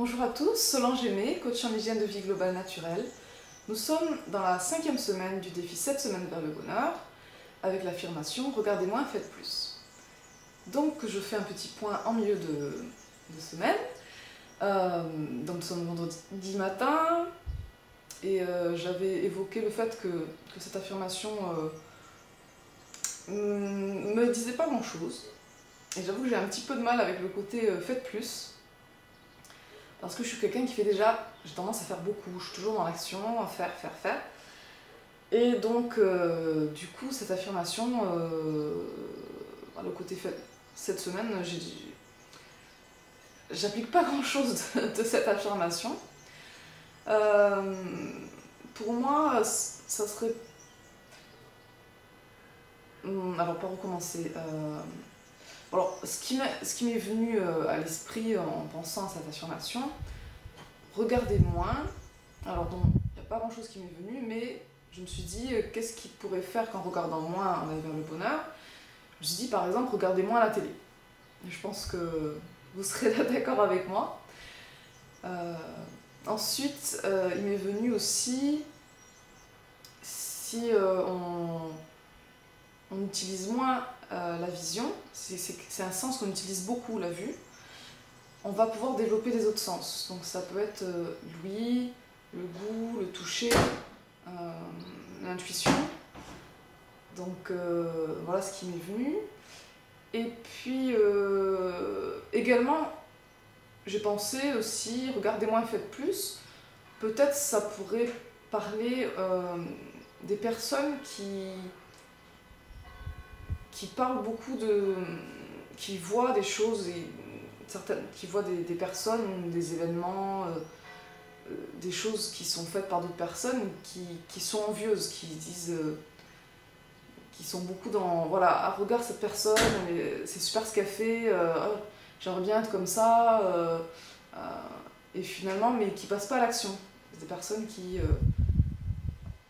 Bonjour à tous, Solange Aimé, coach en hygiène de vie globale naturelle. Nous sommes dans la 5e semaine du défi 7 semaines vers le bonheur, avec l'affirmation « Regardez moins, faites plus ». Donc je fais un petit point en milieu de semaine. Donc nous sommes vendredi matin, et j'avais évoqué le fait que cette affirmation me disait pas grand chose. Et j'avoue que j'ai un petit peu de mal avec le côté « faites plus ». Parce que je suis quelqu'un qui fait déjà, j'ai tendance à faire beaucoup, je suis toujours dans l'action, à faire. Et donc, du coup, cette affirmation, le côté fait, cette semaine, j'applique pas grand chose de cette affirmation. Pour moi, ça serait... Alors, pas recommencer. Alors, ce qui m'est venu à l'esprit en pensant à cette affirmation, regardez moins. Alors, bon, il n'y a pas grand chose qui m'est venu, mais je me suis dit, qu'est-ce qui pourrait faire qu'en regardant moins, on aille vers le bonheur? Je me suis dit, par exemple, regardez moins la télé. Et je pense que vous serez d'accord avec moi. Ensuite, il m'est venu aussi, si on utilise moins la vision, c'est un sens qu'on utilise beaucoup, la vue, on va pouvoir développer des autres sens. Donc ça peut être l'ouïe, le goût, le toucher, l'intuition. Donc voilà ce qui m'est venu. Et puis également, j'ai pensé aussi, regardez moins, faites plus. Peut-être ça pourrait parler des personnes qui parlent beaucoup qui voient des choses, qui voient des personnes, des événements, des choses qui sont faites par d'autres personnes, qui sont envieuses, qui disent, qui sont beaucoup dans, voilà, ah, regarde cette personne, c'est super ce qu'elle fait, oh, j'aimerais bien être comme ça, et finalement, mais qui passent pas à l'action. C'est des personnes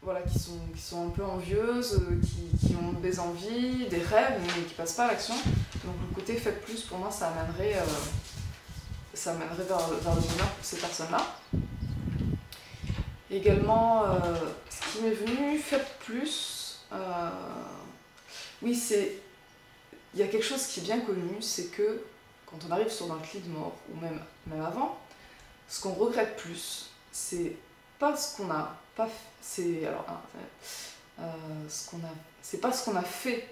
voilà, qui sont un peu envieuses, qui ont des envies, des rêves, mais qui passent pas à l'action. Donc le côté faites plus, pour moi, ça amènerait vers le bonheur pour ces personnes-là. Également, ce qui m'est venu, faites plus, oui, il y a quelque chose qui est bien connu, c'est que quand on arrive sur notre lit de mort, ou même avant, ce qu'on regrette plus, c'est pas ce qu'on a pas fait, c'est pas ce qu'on a fait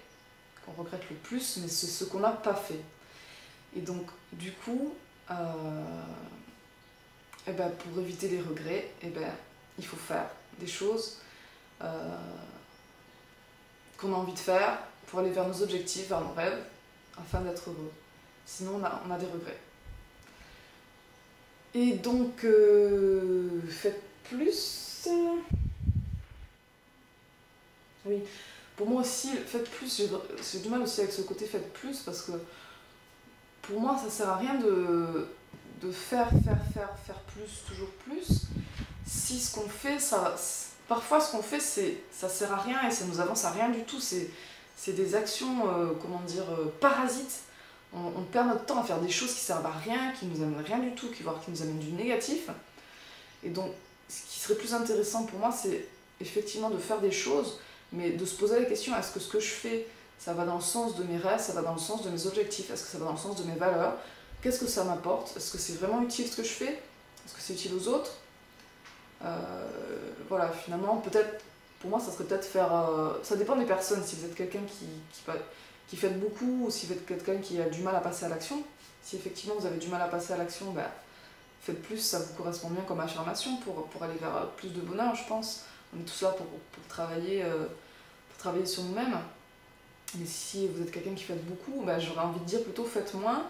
qu'on regrette le plus, mais c'est ce qu'on n'a pas fait. Et donc, du coup, pour éviter les regrets, il faut faire des choses qu'on a envie de faire pour aller vers nos objectifs, vers nos rêves, afin d'être heureux. Sinon, on a des regrets. Et donc, faites plus. Oui, pour moi aussi, faites plus, j'ai du mal aussi avec ce côté faites plus, parce que pour moi, ça sert à rien de faire plus, toujours plus, si ce qu'on fait, parfois ce qu'on fait, ça sert à rien et ça nous avance à rien du tout, c'est des actions, parasites. On perd notre temps à faire des choses qui servent à rien, qui nous amènent rien du tout, voire qui nous amènent du négatif. Et donc, ce qui serait plus intéressant pour moi, c'est effectivement de faire des choses, mais de se poser la question, est-ce que ce que je fais, ça va dans le sens de mes rêves, ça va dans le sens de mes objectifs, est-ce que ça va dans le sens de mes valeurs, qu'est-ce que ça m'apporte, est-ce que c'est vraiment utile ce que je fais, est-ce que c'est utile aux autres, voilà, finalement, peut-être, pour moi, ça serait peut-être faire... ça dépend des personnes, si vous êtes quelqu'un qui fait beaucoup, ou si vous êtes quelqu'un qui a du mal à passer à l'action. Si effectivement vous avez du mal à passer à l'action, faites plus, ça vous correspond bien comme affirmation pour aller vers plus de bonheur, je pense. On est tous là pour travailler sur nous-mêmes. Mais si vous êtes quelqu'un qui fait beaucoup, j'aurais envie de dire plutôt faites moins,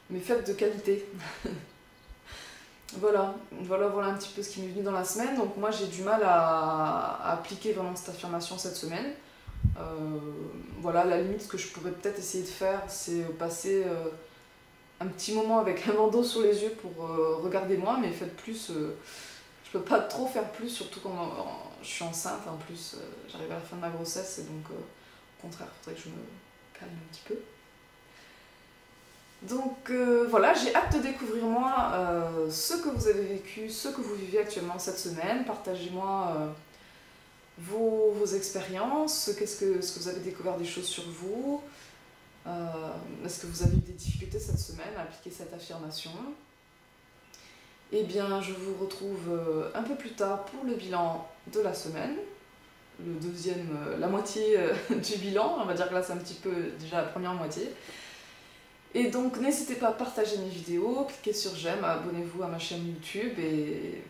mais faites de qualité. Voilà un petit peu ce qui m'est venu dans la semaine. Donc moi j'ai du mal à appliquer vraiment cette affirmation cette semaine. Voilà, à la limite, ce que je pourrais peut-être essayer de faire, c'est passer un petit moment avec un bandeau sur les yeux pour regarder moi, mais faites plus, je peux pas trop faire plus, surtout quand je suis enceinte, en plus j'arrive à la fin de ma grossesse, et donc au contraire, il faudrait que je me calme un petit peu. Donc voilà, j'ai hâte de découvrir moi ce que vous avez vécu, ce que vous vivez actuellement cette semaine. Partagez-moi vos expériences, ce que vous avez découvert des choses sur vous. Est-ce que vous avez eu des difficultés cette semaine à appliquer cette affirmation? Eh bien, je vous retrouve un peu plus tard pour le bilan de la semaine. La moitié du bilan, on va dire que là c'est un petit peu déjà la première moitié. Et donc n'hésitez pas à partager mes vidéos, cliquez sur j'aime, abonnez-vous à ma chaîne YouTube et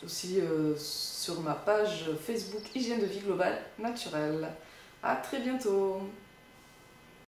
aussi sur ma page Facebook Hygiène de vie globale naturelle. À très bientôt!